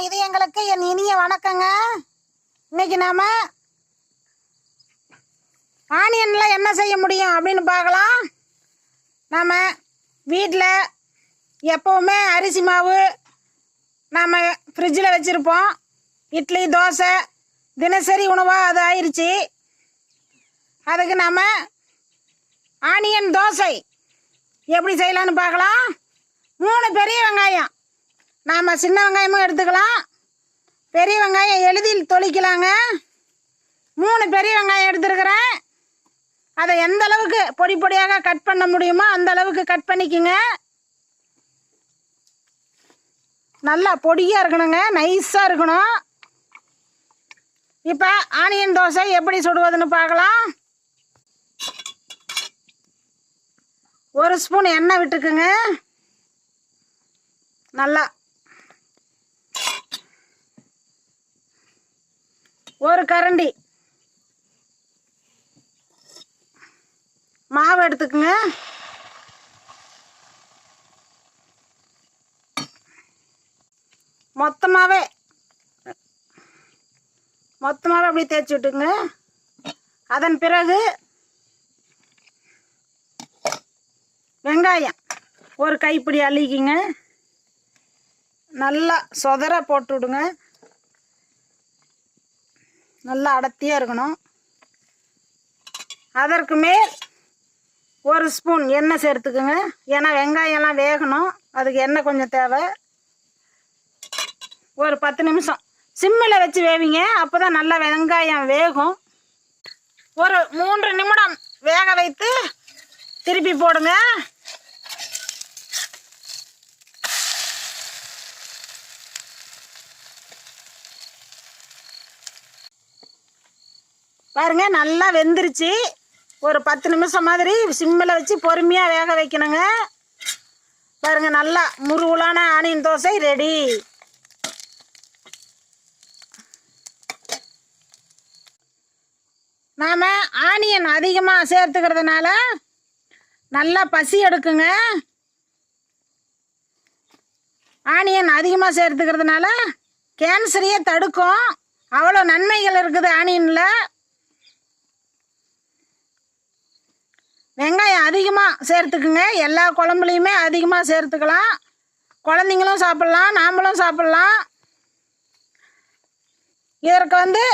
இதயங்களுக்கு என் இனிய வணக்கங்க. இன்னைக்கு நாம ஆனியன்ல என்ன செய்ய முடியும் அப்படின்னு பார்க்கலாம். நம்ம வீட்டில் எப்போவுமே அரிசி மாவு நம்ம ஃப்ரிட்ஜில் வச்சுருப்போம். இட்லி தோசை தினசரி உணவாக அது ஆயிடுச்சு. அதுக்கு நம்ம ஆனியன் தோசை எப்படி செய்யலான்னு பார்க்கலாம். 3 பெரிய வெங்காயம், நாம் சின்ன வெங்காயமும் எடுத்துக்கலாம், பெரிய வெங்காயம் எளிதில் தொளிக்கலாங்க. 3 பெரிய வெங்காயம் எடுத்துருக்கிறேன். அதை எந்த அளவுக்கு பொடி பொடியாக கட் பண்ண முடியுமோ அந்த அளவுக்கு கட் பண்ணிக்கோங்க. நல்லா பொடியாக இருக்கணுங்க, நைஸாக இருக்கணும். இப்போ ஆனியன் தோசை எப்படி சுடுவதுன்னு பார்க்கலாம். 1 ஸ்பூன் எண்ணெய் விட்டுக்குங்க. நல்லா 1 கரண்டி மாவு எடுத்துக்குங்க. மொத்தமாகவே அப்படி தேய்ச்சி விட்டுங்க. அதன் பிறகு வெங்காயம் 1 கைப்பிடி அள்ளிக்கிங்க. நல்லா சொதற போட்டு விடுங்க. நல்லா அடர்த்தியாக இருக்கணும். அதற்கு மேல் 1 ஸ்பூன் எண்ணெய் சேர்த்துக்குங்க. ஏன்னா வெங்காயம்லாம் வேகணும், அதுக்கு எண்ணெய் கொஞ்சம் தேவை. ஒரு 10 நிமிஷம் சிம்மில் வச்சு வேவிங்க, அப்போ தான் நல்லா வெங்காயம் வேகும். ஒரு 3 நிமிடம் வேக வைத்து திருப்பி போடுங்க. பாருங்க நல்லா வெந்துருச்சு. ஒரு 10 நிமிஷம் மாதிரி சிம்மில் வச்சு பொறுமையாக வேக வைக்கணுங்க. பாருங்க நல்லா முருகுலான ஆனியன் தோசை ரெடி. நாம் ஆனியன் அதிகமாக சேர்த்துக்கிறதுனால நல்லா பசி எடுக்குங்க. ஆனியன் அதிகமாக சேர்த்துக்கிறதுனால கேன்சரையே தடுக்கும். அவ்வளோ நன்மைகள் இருக்குது ஆனியனில். வெங்காயம் அதிகமாக சேர்த்துக்குங்க. எல்லா குழம்புலையுமே அதிகமாக சேர்த்துக்கலாம். குழந்தைங்களும் சாப்பிட்லாம், நாமளும் சாப்பிட்லாம். இதற்கு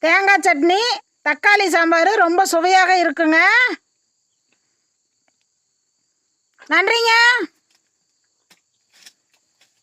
தேங்காய் சட்னி, தக்காளி சாம்பார் ரொம்ப சுவையாக இருக்குங்க. நன்றிங்க.